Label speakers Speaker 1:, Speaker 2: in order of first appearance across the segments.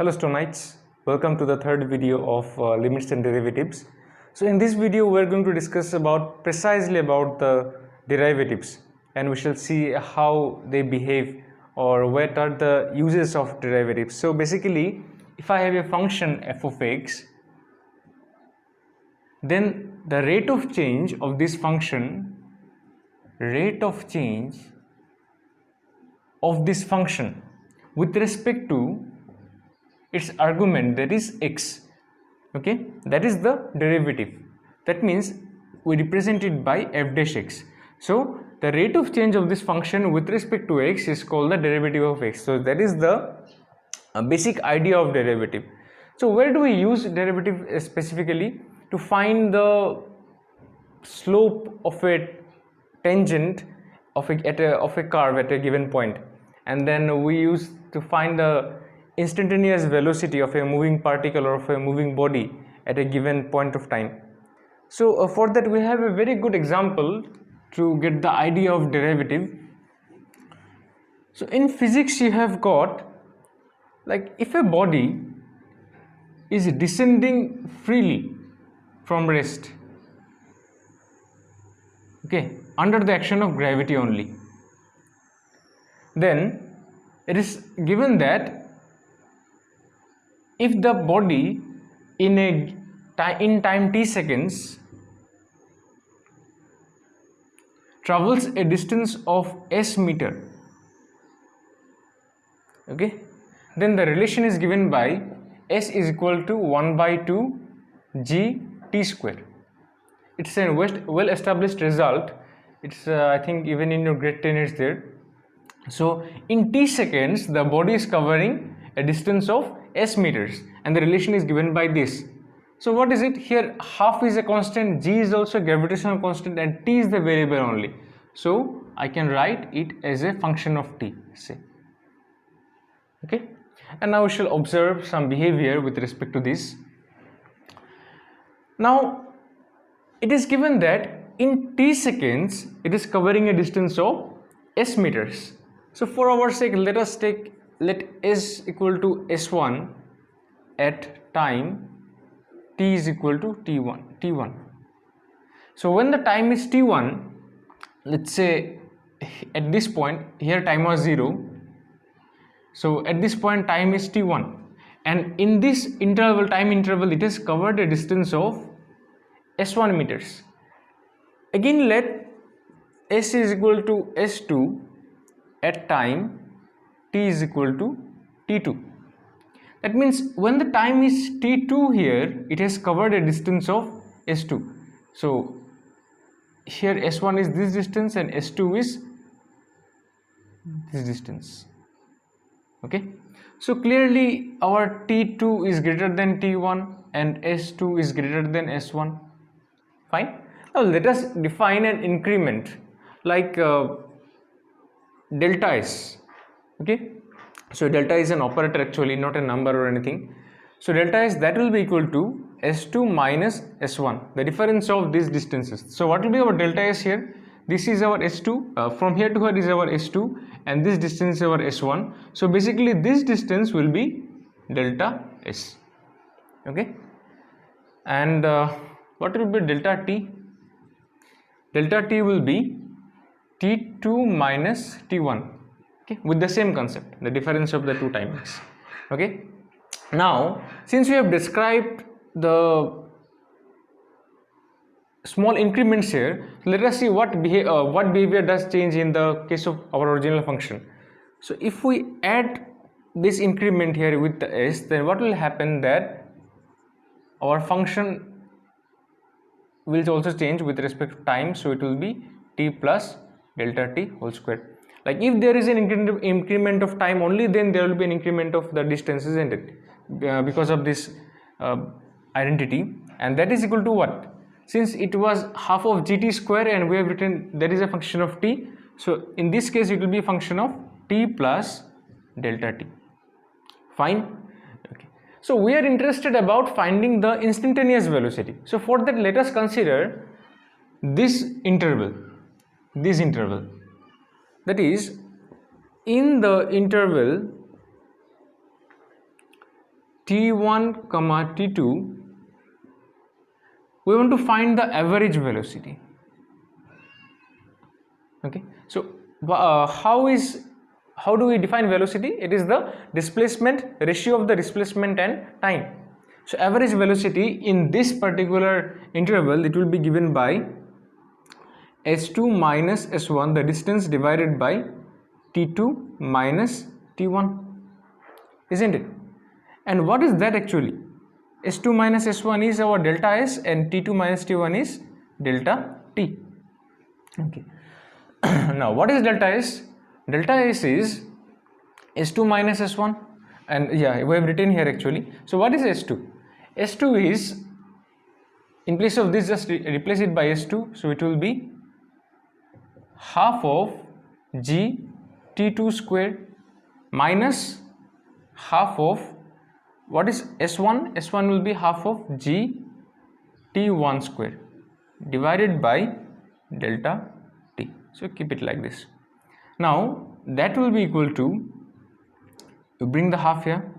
Speaker 1: Hello Stonites, welcome to the third video of limits and derivatives. So in this video we are going to discuss precisely about the derivatives, and we shall see how they behave or what are the uses of derivatives. So basically, if I have a function f of x, then the rate of change of this function, with respect to its argument, that is x, okay, that is the derivative. That means we represent it by f dash x. So the rate of change of this function with respect to x is called the derivative of x. So that is the basic idea of derivative. So where do we use derivative specifically? To find the slope of a tangent of a curve at a given point, and then we use to find the instantaneous velocity of a moving particle or of a moving body at a given point of time. So for that we have a very good example to get the idea of derivative. So in physics you have got, like, if a body is descending freely from rest, okay, under the action of gravity only, then it is given that if the body in time t seconds travels a distance of s meter, okay, then the relation is given by s is equal to 1 by 2 g t square. It's a well established result. It's I think even in your grade 10 it's there. So in t seconds the body is covering a distance of s meters, and the relation is given by this. So what is it here? Half is a constant, g is also a gravitational constant, and t is the variable only. So I can write it as a function of t, say. Okay, and now we shall observe some behavior with respect to this. Now it is given that in t seconds it is covering a distance of s meters. So for our sake, let s equal to s1 at time t is equal to t1. So when the time is t1, let's say at this point here time was 0, so at this point time is t1, and in this time interval it has covered a distance of s1 meters. Again let s is equal to s2 at time t is equal to t2. That means when the time is t2 here, it has covered a distance of s2. So here s1 is this distance and s2 is this distance. Okay, so clearly our t2 is greater than t1 and s2 is greater than s1. Fine. Now let us define an increment like delta s. Okay, so delta is an operator actually, not a number or anything. So delta s, that will be equal to s2 minus s1, the difference of these distances. So what will be our delta s here? This is our s2, from here to here is our s2, and this distance is our s1. So basically this distance will be delta s. Okay, and what will be delta t? Delta t will be t2 minus t1, okay, with the same concept, the difference of the two timings. Okay, now since we have described the small increments here, let us see what behavior does change in the case of our original function. So if we add this increment here with the s, then what will happen, that our function will also change with respect to time. So it will be t plus delta t whole square. Like if there is an increment of time only, then there will be an increment of the distance, isn't it? Because of this identity, and that is equal to what? Since it was half of gt square and we have written that is a function of t, so in this case it will be a function of t plus delta t. Fine. Okay, so we are interested about finding the instantaneous velocity. So for that let us consider this interval, that is in the interval t1 comma t2, we want to find the average velocity. Okay, so how do we define velocity? It is the displacement ratio of the displacement and time. So average velocity in this particular interval, it will be given by s2 minus s1, the distance, divided by t2 minus t1, isn't it? And what is that actually? S2 minus S1 is our delta S and T2 minus T1 is delta T. Okay. Now what is delta S? Delta S is S2 minus S1, and yeah, we have written here actually. So what is S2? S2 is, in place of this, just replace it by S2. So it will be half of G T2 squared minus half of, what is S1? S1 will be half of G T1 square divided by delta T. So keep it like this. Now that will be equal to, you bring the half here,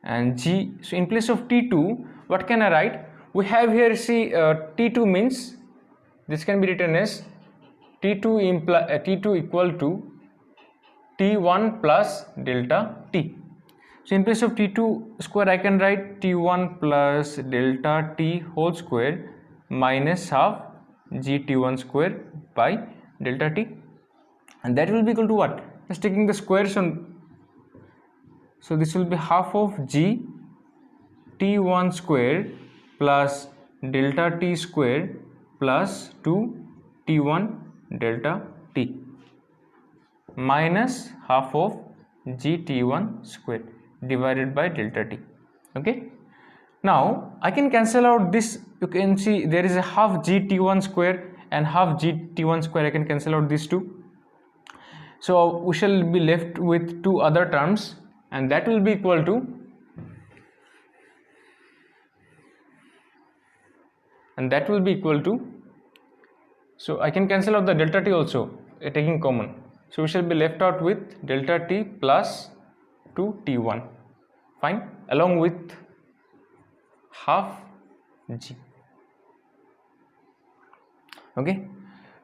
Speaker 1: and G, so in place of T2, what can I write? We have here, see, T2 means, this can be written as T2 equal to T1 plus delta T. So in place of T2 square, I can write T1 plus delta T whole square minus half GT1 square by delta T, and that will be equal to what? Just taking the squares on, so this will be half of G T1 square plus delta T square plus 2 T1 delta T minus half of GT1 square divided by delta T. Okay, now I can cancel out this. You can see there is a half GT1 square and half GT1 square. I can cancel out these two, so we shall be left with two other terms, and that will be equal to, so I can cancel out the delta T also, taking common. So we shall be left out with delta T plus 2 T1, fine, along with half G. Okay,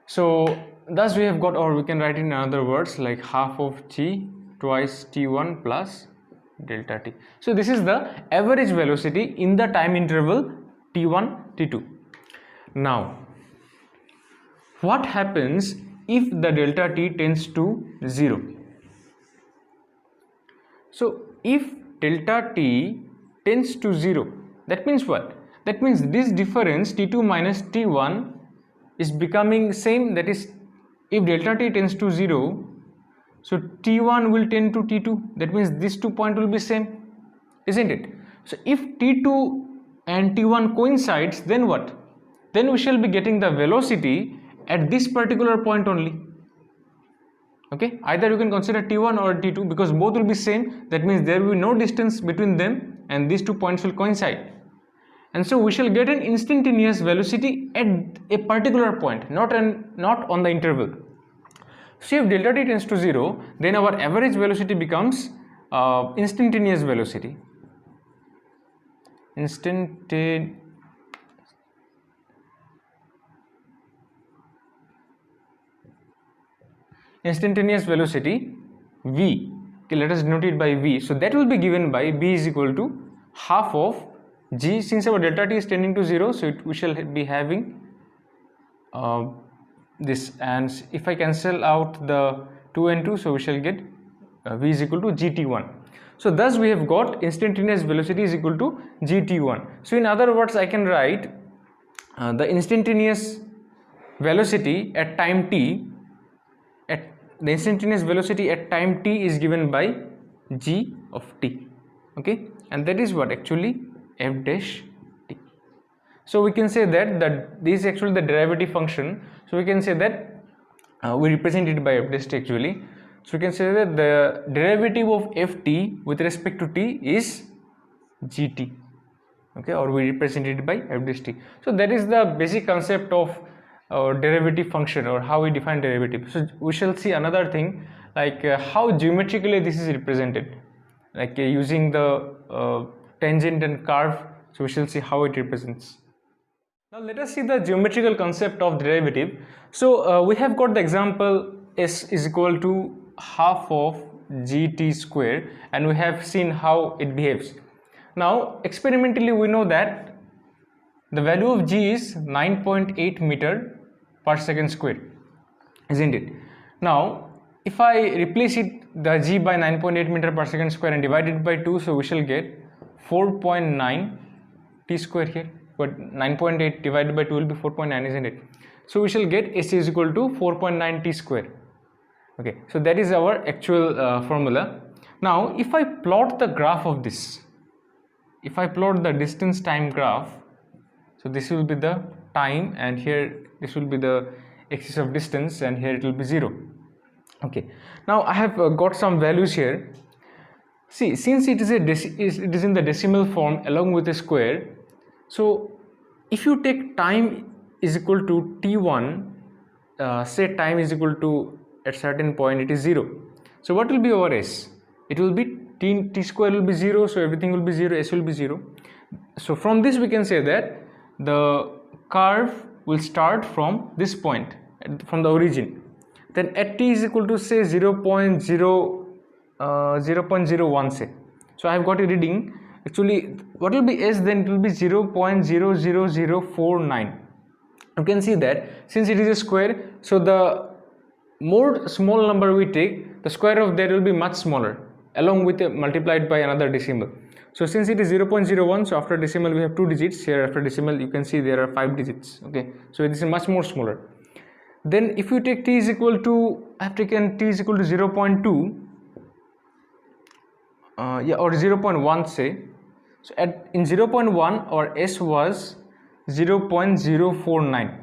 Speaker 1: so thus we have got, or we can write in other words like half of G twice T1 plus delta T. So this is the average velocity in the time interval T1 T2. Now what happens if the delta T tends to 0? So if delta T tends to 0, that means what? That means this difference T2 minus T1 is becoming same, that is, if delta T tends to 0, so T1 will tend to T2, that means these 2 points will be same, isn't it? So if T2 and T1 coincides, then what? Then we shall be getting the velocity at this particular point only. Okay, either you can consider T1 or T2 because both will be same, that means there will be no distance between them and these 2 points will coincide, and so we shall get an instantaneous velocity at a particular point, not on the interval. So if delta T tends to 0, then our average velocity becomes instantaneous velocity. Instantaneous velocity v. Okay, let us denote it by v. So that will be given by v is equal to half of G, since our delta T is tending to 0, so we shall be having this, and if I cancel out the 2 and 2, so we shall get v is equal to GT1. So thus we have got instantaneous velocity is equal to GT1. So in other words, I can write the instantaneous velocity at time t, the instantaneous velocity at time t is given by g of t. Okay, and that is what actually f dash t. So we can say that this is actually the derivative function. So we can say that we represent it by f dash t actually. So we can say that the derivative of ft with respect to t is gt. Okay, or we represent it by f dash t. So that is the basic concept of derivative function, or how we define derivative. So we shall see another thing, like how geometrically this is represented, like using the tangent and curve. So we shall see how it represents. Now let us see the geometrical concept of derivative. So we have got the example s is equal to half of gt square, and we have seen how it behaves. Now experimentally we know that the value of g is 9.8 meter per second square, isn't it? Now if I replace the g by 9.8 meter per second square and divide it by 2, so we shall get 4.9 t square here, but 9.8 divided by 2 will be 4.9, isn't it? So we shall get s is equal to 4.9 t square. Okay, so that is our actual formula. Now if I plot the graph of this, if I plot the distance time graph, so this will be the time, and here this will be the axis of distance, and here it will be 0. Okay, now I have got some values here. See, since it is in the decimal form along with a square, so if you take time is equal to t1, say time is equal to at certain point it is 0. So what will be our s? It will be t square will be 0, so everything will be 0, s will be 0. So from this we can say that the curve will start from this point, from the origin. Then at t is equal to say 0.01 say. So I have got a reading. Actually what will be s, then it will be 0.00049. You can see that since it is a square, so the more small number we take, the square of that will be much smaller, along with multiplied by another decimal. So since it is 0.01, so after decimal we have 2 digits. Here after decimal you can see there are 5 digits. Okay, so it is much more smaller. Then if you take t is equal to, I have taken t is equal to 0.2, or 0.1 say. So in 0.1 our s was 0.049,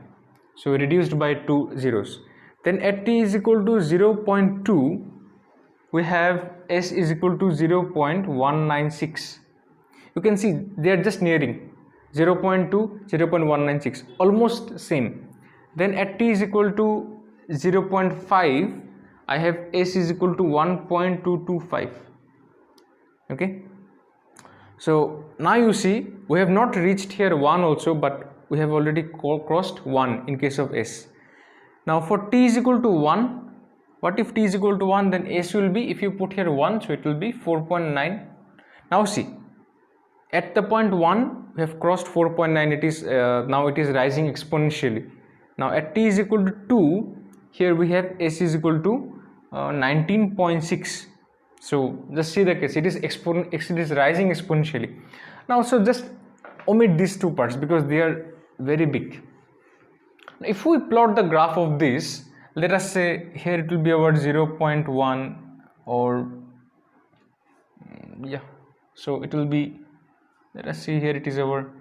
Speaker 1: so reduced by 2 zeros. Then at t is equal to 0.2, we have s is equal to 0.196. You can see they are just nearing 0.2, 0.196, almost same. Then at t is equal to 0.5, I have s is equal to 1.225. Okay, so now you see we have not reached here 1 also, but we have already crossed 1 in case of s. Now for t is equal to 1, what if t is equal to 1, then s will be, if you put here 1, so it will be 4.9. Now see, at the point 1 we have crossed 4.9, it is now it is rising exponentially. Now at t is equal to 2, here we have s is equal to 19.6. so just see the case, it is rising exponentially. Now so just omit these two parts because they are very big. If we plot the graph of this, let us say here it will be about 0.1, or yeah, so it will be, let us see, here it is our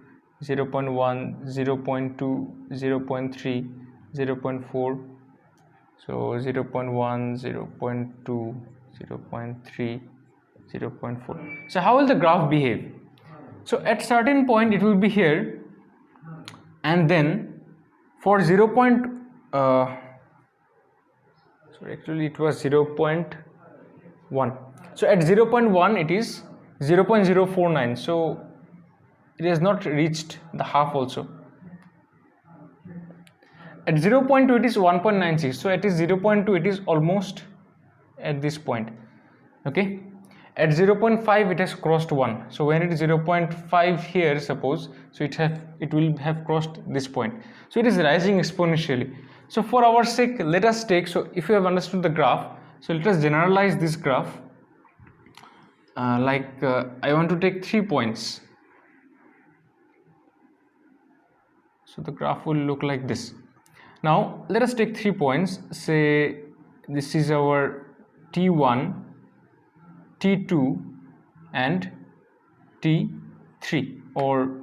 Speaker 1: 0.1, 0.2, 0.3, 0.4, so 0.1, 0.2, 0.3, 0.4. so how will the graph behave? So at certain point it will be here, and then for 0. So actually it was 0.1. So at 0.1 it is 0.049. So it has not reached the half also. At 0.2 it is 1.96. So at 0.2 it is almost at this point. Okay. At 0.5 it has crossed 1. So when it is 0.5 here, suppose, so it will have crossed this point. So it is rising exponentially. So for our sake, let us take, so if you have understood the graph, so let us generalize this graph. I want to take 3 points. So the graph will look like this. Now let us take 3 points. Say this is our T1, T2 and T3, or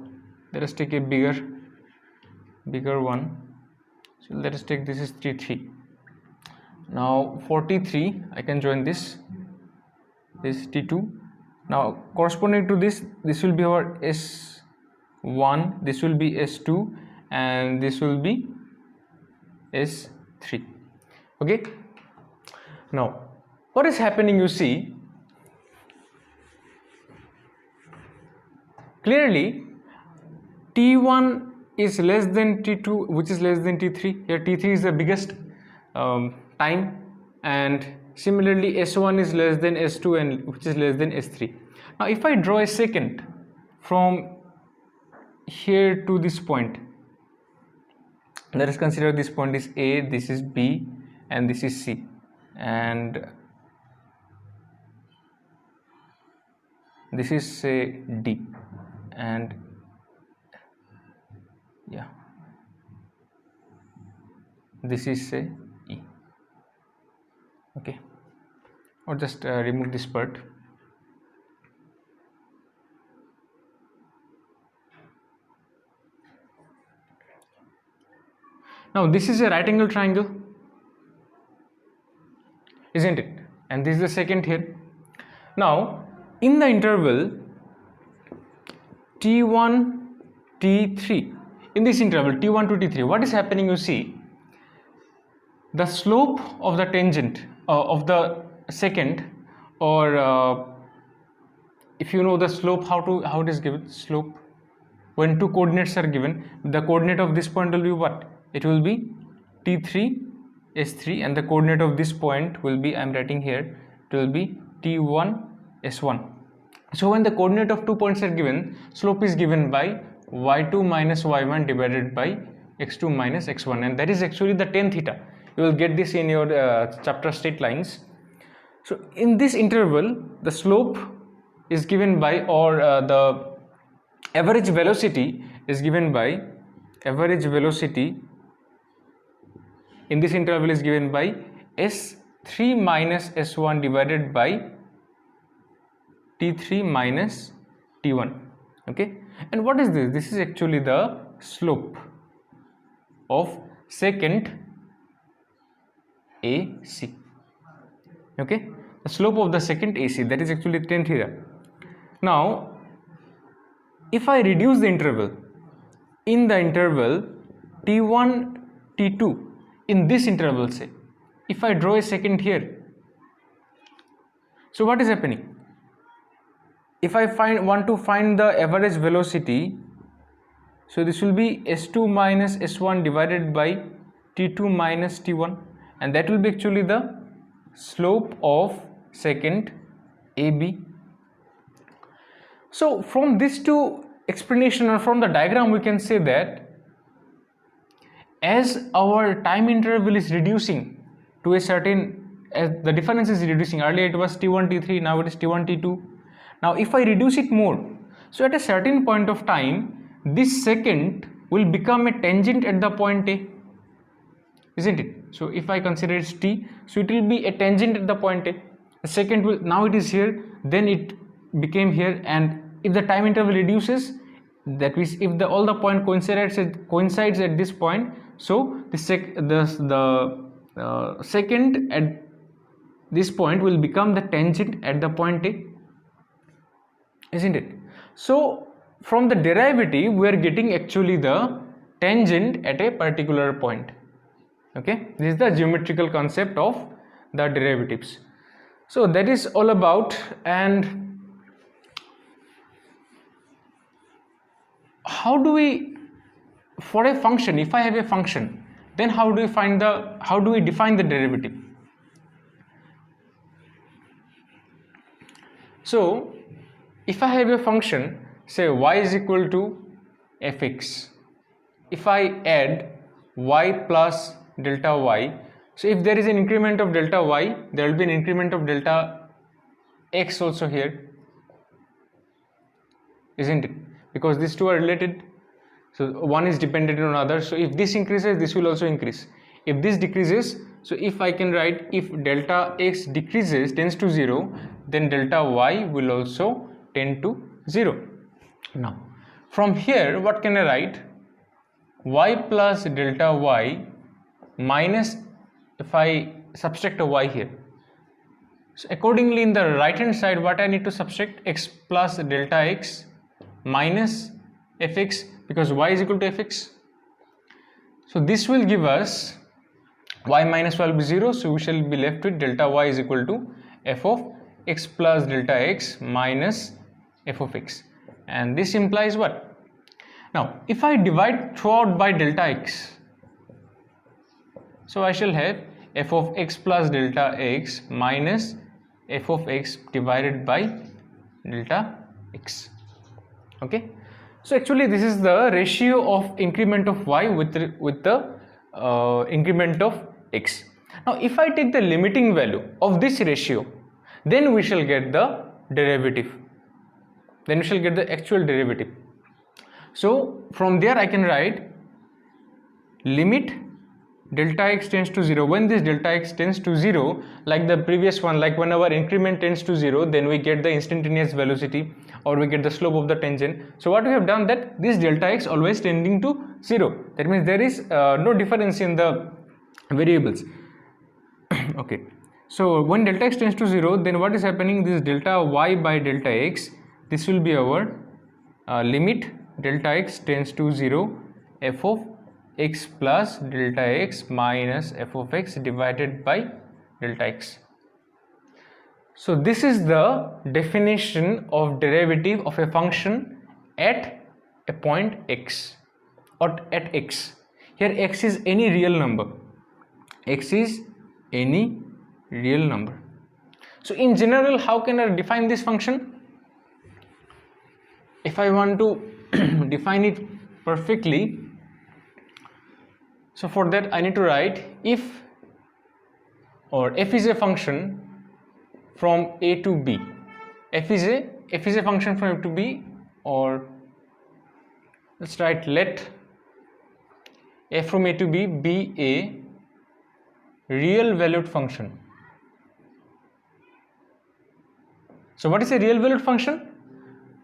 Speaker 1: let us take a bigger one. So let us take, this is T3. Now for T3 I can join this T2. Now corresponding to this will be our S1, this will be S2, and this will be S3. Okay. Now what is happening, you see, Clearly, T1 is less than T2, which is less than T3. Here T3 is the biggest time, and similarly S1 is less than S2 and which is less than S3. Now if I draw a secant from here to this point, let us consider this point is A, this is B, and this is C, and this is say D, and yeah, this is say E. Okay, or just remove this part. Now this is a right angle triangle, isn't it? And this is the secant here. Now in the interval T1 T3, in this interval T1 to T3, what is happening? You see, the slope of the tangent of the secant, or if you know the slope, how it is given, slope when two coordinates are given, the coordinate of this point will be what? It will be T3 S3, and the coordinate of this point will be, I am writing here, it will be T1 S1. So when the coordinate of 2 points are given, slope is given by y2 minus y1 divided by x2 minus x1, and that is actually the tan theta. You will get this in your chapter straight lines. So in this interval, the slope is given by, or the average velocity is given by, average velocity in this interval is given by S3 minus S1 divided by T3 minus T1. Okay, and what is this? This is actually the slope of secant AC. Okay, the slope of the secant AC, that is actually tan theta. Now if I reduce the interval, in the interval T1 T2, in this interval, say if I draw a secant here, so what is happening? If I want to find the average velocity, so this will be S2 minus S1 divided by T2 minus T1, and that will be actually the slope of secant AB. So from these two explanation, or from the diagram, we can say that as our time interval is reducing to a certain, as the difference is reducing, earlier it was T1 T3, now it is T1 T2. Now if I reduce it more, so at a certain point of time, this secant will become a tangent at the point A, isn't it? So if I consider it T, so it will be a tangent at the point A. The secant will, now it is here, then it became here, and if the time interval reduces, that means if all the point coincides at this point, so the secant at this point will become the tangent at the point A, isn't it? So from the derivative we are getting actually the tangent at a particular point. Okay, this is the geometrical concept of the derivatives. So that is all about. And how do we, for a function, if I have a function, then how do we define the derivative? So if I have a function, say y is equal to fx, if I add y plus delta y, so if there is an increment of delta y, there will be an increment of delta x also here, isn't it? Because these two are related, so one is dependent on other. So if this increases, this will also increase. If this decreases, so if I can write, if delta x decreases, tends to 0, then delta y will also tend to 0. Now from here what can I write? Y plus delta y minus, if I subtract a y here, so accordingly in the right hand side what I need to subtract? X plus delta x minus fx, because y is equal to fx. So this will give us y minus y will be 0, so we shall be left with delta y is equal to f of x plus delta x minus f of x. and this implies what? Now if I divide throughout by delta x, so I shall have f of x plus delta x minus f of x divided by delta x. Okay, so actually this is the ratio of increment of y with the increment of x. Now if I take the limiting value of this ratio, then we shall get the derivative, then we shall get the actual derivative. So from there I can write limit delta x tends to 0. When this delta x tends to 0, like the previous one, like when our increment tends to 0, then we get the instantaneous velocity or we get the slope of the tangent. So what we have done, that this delta x always tending to 0, that means there is no difference in the variables. Okay, so when delta x tends to 0, then what is happening, this delta y by delta x, this will be our limit delta x tends to 0 f of x plus delta x minus f of x divided by delta x. So this is the definition of derivative of a function at a point x or at x. Here x is any real number, x is any real number. So in general, how can I define this function? If I want to define it perfectly, so for that I need to write if f is a function from a to b. F is a function from a to b, or let's write let f from a to b be a real valued function. So what is a real valued function?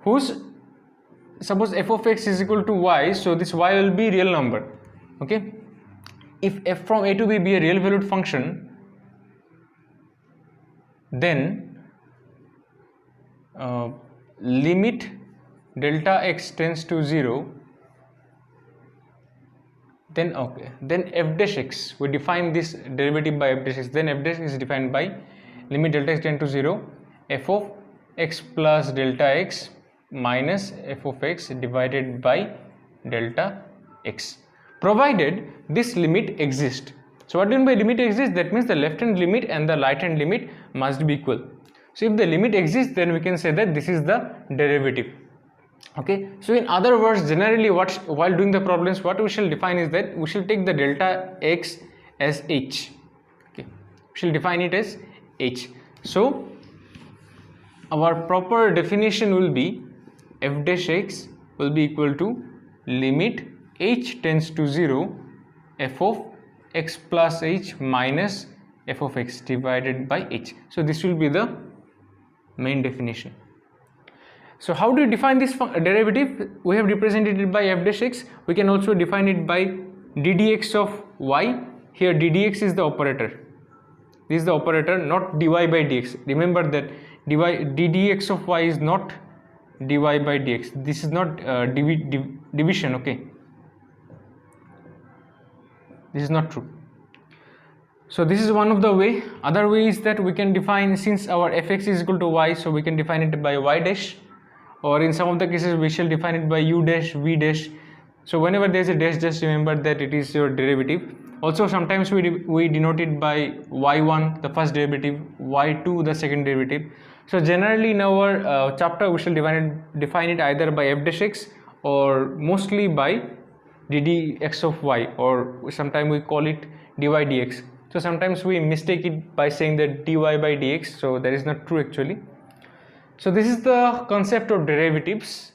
Speaker 1: Whose, suppose f of x is equal to y, so this y will be real number. Okay, if f from a to b be a real valued function, then limit delta x tends to 0, then then f dash x, we define this derivative by f dash x, then f dash is defined by limit delta x tends to 0 f of x plus delta x minus f of x divided by delta x, provided this limit exists. So what do you mean by limit exists? That means the left hand limit and the right hand limit must be equal. So if the limit exists, then we can say that this is the derivative. Okay, so in other words, generally while doing the problems, what we shall define is that we shall take the delta x as h. Okay, we shall define it as h. So our proper definition will be f dash x will be equal to limit h tends to 0 f of x plus h minus f of x divided by h. So this will be the main definition. So how do you define this derivative? We have represented it by f dash x. We can also define it by ddx of y. Here ddx is the operator. This is the operator, not dy by dx. Remember that ddx of y is not dy by dx. This is not division. Okay, this is not true. So this is one of the way. Other way is that we can define, since our fx is equal to y, so we can define it by y dash, or in some of the cases we shall define it by u dash, v dash. So whenever there is a dash, just remember that it is your derivative. Also sometimes we denote it by y1 the first derivative, y2 the second derivative. So generally in our chapter we shall define it either by f dash x or mostly by ddx of y, or sometimes we call it dy dx. So sometimes we mistake it by saying that dy by dx, so that is not true actually. So this is the concept of derivatives.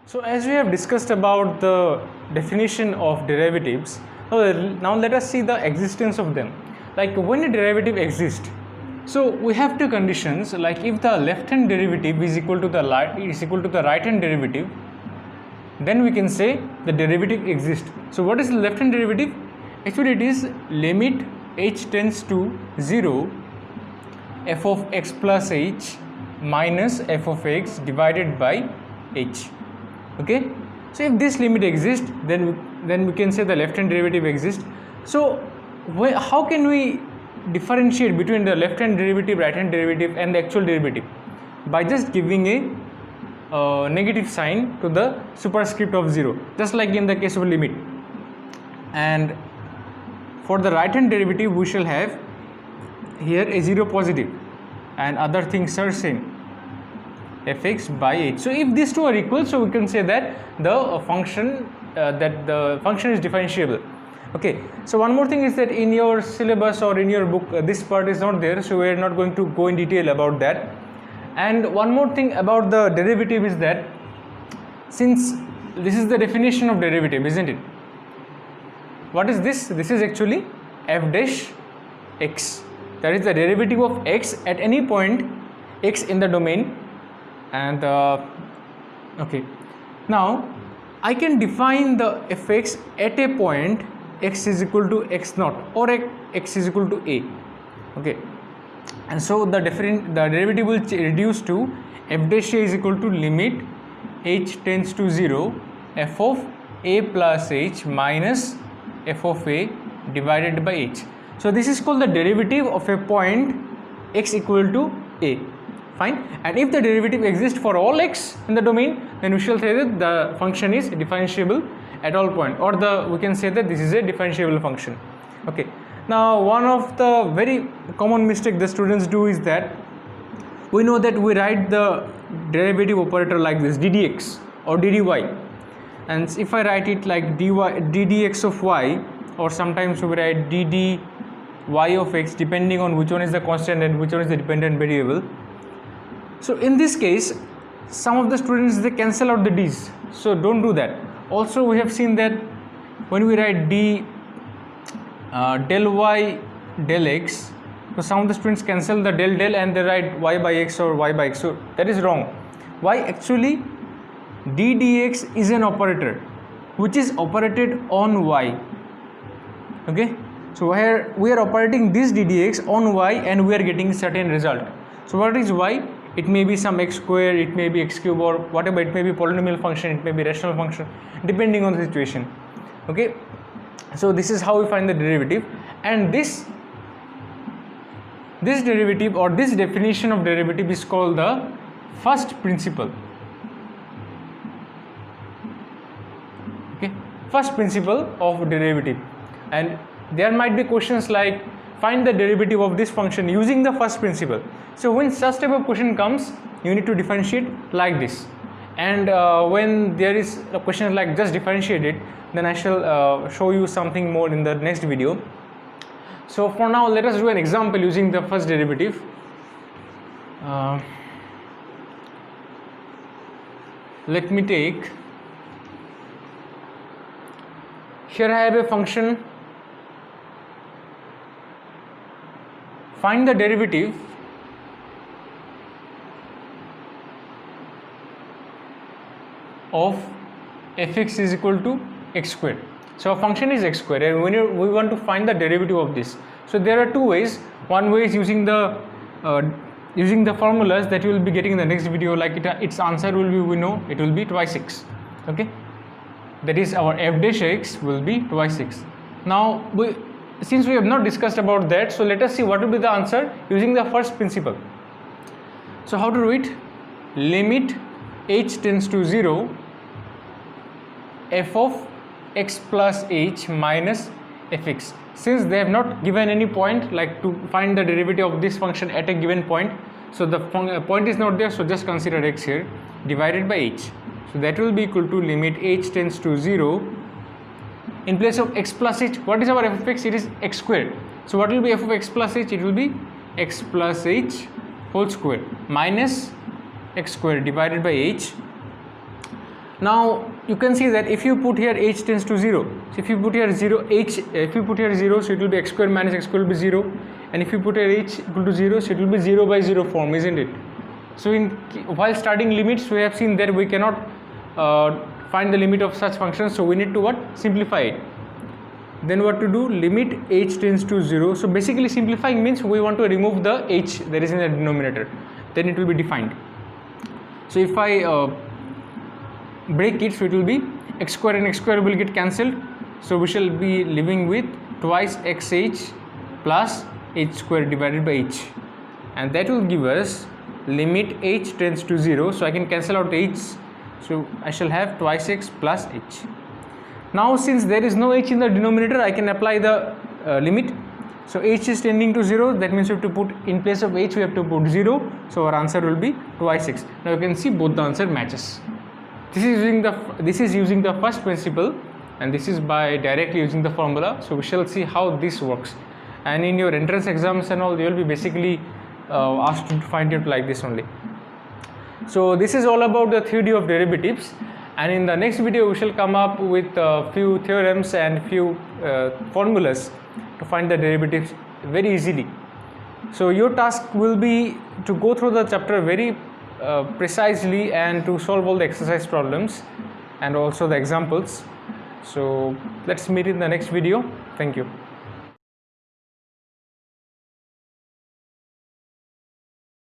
Speaker 1: So as we have discussed about the definition of derivatives, now let us see the existence of them. Like when a derivative exists, so we have two conditions. Like if the left hand derivative is equal to the right hand derivative, then we can say the derivative exists. So what is the left hand derivative? Actually it is limit h tends to 0 f of x plus h minus f of x divided by h. Okay, so if this limit exists, then we can say the left hand derivative exists. So how can we differentiate between the left hand derivative, right hand derivative and the actual derivative? By just giving a negative sign to the superscript of 0, just like in the case of limit. And for the right hand derivative we shall have here a 0 positive and other things are same, fx by h. So if these two are equal, so we can say that the function is differentiable. Okay, so one more thing is that in your syllabus or in your book this part is not there, so we are not going to go in detail about that. And one more thing about the derivative is that since this is the definition of derivative, isn't it? What is this? This is actually f dash x, that is the derivative of x at any point x in the domain. And okay, now I can define the fx at a point x is equal to x naught or x is equal to a. Okay, and so the derivative will reduce to f dash a is equal to limit h tends to 0 f of a plus h minus f of a divided by h. So this is called the derivative of a point x equal to a. Fine. And if the derivative exists for all x in the domain, then we shall say that the function is differentiable at all point, or we can say that this is a differentiable function. Okay, now one of the very common mistake the students do is that we know that we write the derivative operator like this, ddx or ddy, and if I write it like ddx of y, or sometimes we write ddy of x, depending on which one is the constant and which one is the dependent variable. So in this case some of the students they cancel out the d's, so don't do that. Also we have seen that when we write del y del x, so some of the students cancel the del and they write y by x or y by x, so that is wrong. Why? Actually d dx is an operator which is operated on y. Okay, so here we are operating this d dx on y and we are getting certain result. So what is y? It may be some x square, it may be x cube, or whatever, it may be polynomial function, it may be rational function, depending on the situation. Okay, so this is how we find the derivative, and this derivative or this definition of derivative is called the first principle. Okay, first principle of derivative. And there might be questions like find the derivative of this function using the first principle. So when such type of question comes, you need to differentiate like this. And when there is a question like just differentiate it, then I shall show you something more in the next video. So for now, let us do an example using the first derivative. Let me take, here I have a function, find the derivative of fx is equal to x square. So a function is x square and we want to find the derivative of this. So there are two ways. One way is using the formulas that you will be getting in the next video, like its answer will be, we know it will be twice x. Okay, that is our f dash x will be twice x. Now since we have not discussed about that, so let us see what will be the answer using the first principle. So how to do it? Limit h tends to 0 f of x plus h minus fx. Since they have not given any point, like to find the derivative of this function at a given point, so the point is not there, so just consider x here, divided by h. So that will be equal to limit h tends to 0. In place of x plus h, what is our f of x? It is x squared. So what will be f of x plus h? It will be x plus h whole square minus x squared divided by h. Now you can see that if you put here h tends to 0, so if you put here 0 h, if you put here 0, so it will be x squared minus x squared will be 0, and if you put here h equal to 0, so it will be 0 by 0 form, isn't it? So while starting limits, we have seen that we cannot find the limit of such functions, so we need to what? Simplify it. Then what to do? Limit h tends to 0. So basically simplifying means we want to remove the h that is in the denominator, then it will be defined. So if I break it, so it will be x square and x square will get cancelled, so we shall be living with twice xh plus h square divided by h, and that will give us limit h tends to 0, so I can cancel out h, so I shall have twice x plus h. Now since there is no h in the denominator, I can apply the limit. So h is tending to 0, that means we have to put, in place of h we have to put 0, so our answer will be twice x. Now you can see both the answer matches. This is using the first principle, and this is by directly using the formula. So we shall see how this works, and in your entrance exams and all, you will be basically asked to find it like this only. So this is all about the theory of derivatives, and in the next video we shall come up with a few theorems and few formulas to find the derivatives very easily. So your task will be to go through the chapter very precisely and to solve all the exercise problems and also the examples. So let's meet in the next video. Thank you.